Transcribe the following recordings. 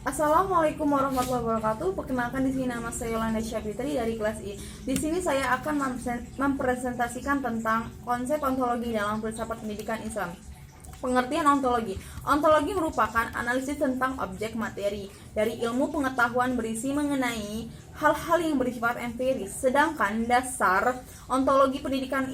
Assalamualaikum warahmatullahi wabarakatuh. Perkenalkan, di sini nama saya Yolanda Syafitri dari kelas I. Di sini saya akan mempresentasikan tentang konsep ontologi dalam filsafat pendidikan Islam. Pengertian ontologi. Ontologi merupakan analisis tentang objek materi dari ilmu pengetahuan berisi mengenai hal-hal yang bersifat empiris. Sedangkan dasar ontologi pendidikan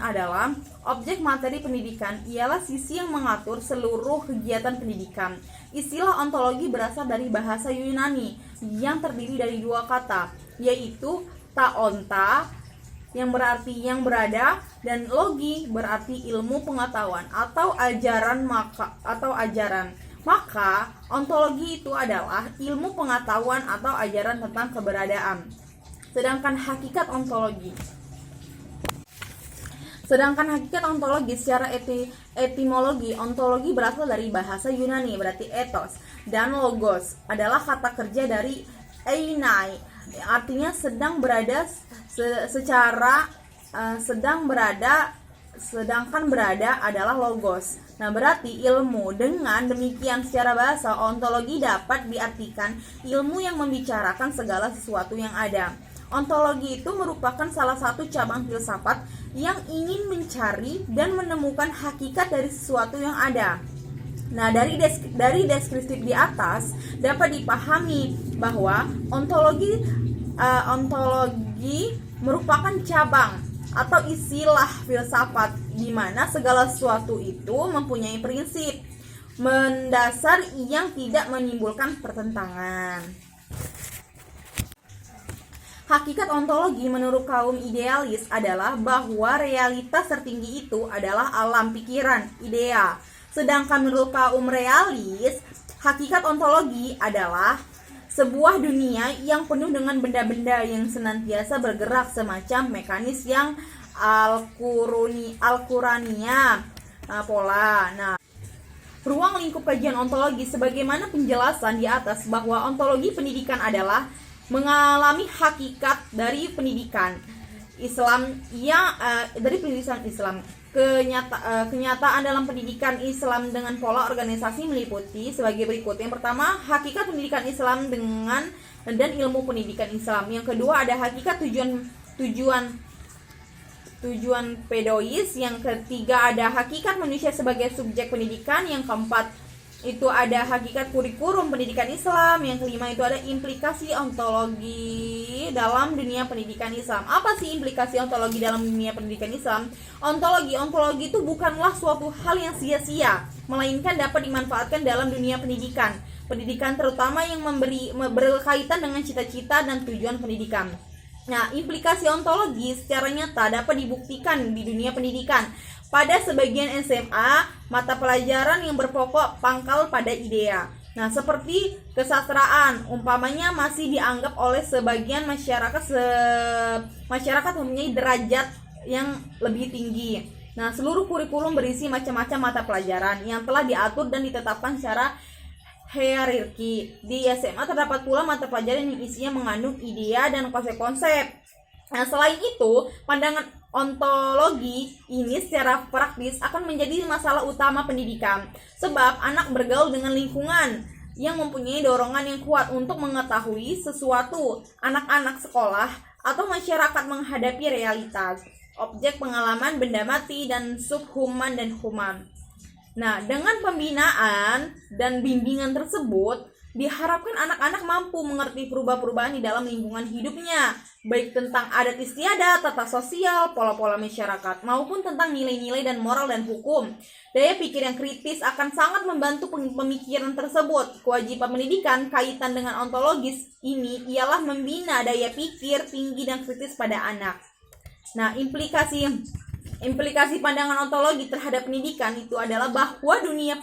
adalah objek materi pendidikan ialah sisi yang mengatur seluruh kegiatan pendidikan. Istilah ontologi berasal dari bahasa Yunani yang terdiri dari dua kata, yaitu taonta yang berarti yang berada, dan logi berarti ilmu pengetahuan atau ajaran. Maka ontologi itu adalah ilmu pengetahuan atau ajaran tentang keberadaan. Sedangkan hakikat ontologi secara etimologi, ontologi berasal dari bahasa Yunani berarti ethos, dan logos adalah kata kerja dari einai, artinya sedang berada, sedangkan berada adalah logos. Nah, berarti ilmu. Dengan demikian, secara bahasa, ontologi dapat diartikan ilmu yang membicarakan segala sesuatu yang ada. Ontologi itu merupakan salah satu cabang filsafat yang ingin mencari dan menemukan hakikat dari sesuatu yang ada. Nah, dari deskripsi di atas dapat dipahami bahwa ontologi merupakan cabang atau istilah filsafat di mana segala sesuatu itu mempunyai prinsip mendasar yang tidak menimbulkan pertentangan. Hakikat ontologi menurut kaum idealis adalah bahwa realitas tertinggi itu adalah alam pikiran, idea. Sedangkan menurut kaum realis, hakikat ontologi adalah sebuah dunia yang penuh dengan benda-benda yang senantiasa bergerak semacam mekanis yang Al-Qur'aniyah pola. Nah, ruang lingkup kajian ontologi sebagaimana penjelasan di atas bahwa ontologi pendidikan adalah mengalami hakikat dari pendidikan Islam dari pendidikan Islam. Kenyataan dalam pendidikan Islam dengan pola organisasi meliputi sebagai berikut. Yang pertama, hakikat pendidikan Islam dan ilmu pendidikan Islam. Yang kedua, ada hakikat tujuan pedois. Yang ketiga, ada hakikat manusia sebagai subjek pendidikan. Yang keempat, itu ada hakikat kurikulum pendidikan Islam. Yang kelima, itu ada implikasi ontologi dalam dunia pendidikan Islam. Apa sih implikasi ontologi dalam dunia pendidikan Islam? Ontologi itu bukanlah suatu hal yang sia-sia, melainkan dapat dimanfaatkan dalam dunia pendidikan terutama yang berkaitan dengan cita-cita dan tujuan pendidikan. Nah, implikasi ontologi secara nyata dapat dibuktikan di dunia pendidikan. Pada sebagian SMA, mata pelajaran yang berpokok pangkal pada idea. Nah, seperti kesastraan, umpamanya masih dianggap oleh sebagian masyarakat mempunyai derajat yang lebih tinggi. Nah, seluruh kurikulum berisi macam-macam mata pelajaran yang telah diatur dan ditetapkan secara hierarki. Di SMA terdapat pula mata pelajaran yang isinya mengandung idea dan konsep-konsep. Nah, selain itu, pandangan ontologi ini secara praktis akan menjadi masalah utama pendidikan, sebab anak bergaul dengan lingkungan yang mempunyai dorongan yang kuat untuk mengetahui sesuatu. Anak-anak sekolah atau masyarakat menghadapi realitas, objek pengalaman, benda mati, dan subhuman dan human. Nah, dengan pembinaan dan bimbingan tersebut, diharapkan anak-anak mampu mengerti perubahan-perubahan di dalam lingkungan hidupnya, baik tentang adat istiadat, tata sosial, pola-pola masyarakat, maupun tentang nilai-nilai dan moral dan hukum. Daya pikir yang kritis akan sangat membantu pemikiran tersebut. Kewajiban pendidikan kaitan dengan ontologis ini ialah membina daya pikir tinggi dan kritis pada anak. Nah, implikasi pandangan ontologi terhadap pendidikan itu adalah bahwa dunia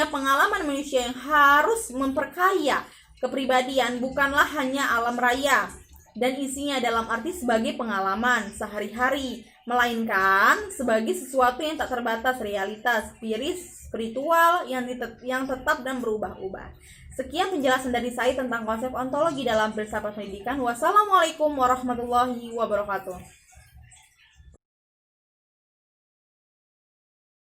pengalaman manusia yang harus memperkaya kepribadian bukanlah hanya alam raya dan isinya dalam arti sebagai pengalaman sehari-hari, melainkan sebagai sesuatu yang tak terbatas, realitas spiritual yang tetap dan berubah-ubah. Sekian penjelasan dari saya tentang konsep ontologi dalam filsafat pendidikan. Wassalamualaikum warahmatullahi wabarakatuh.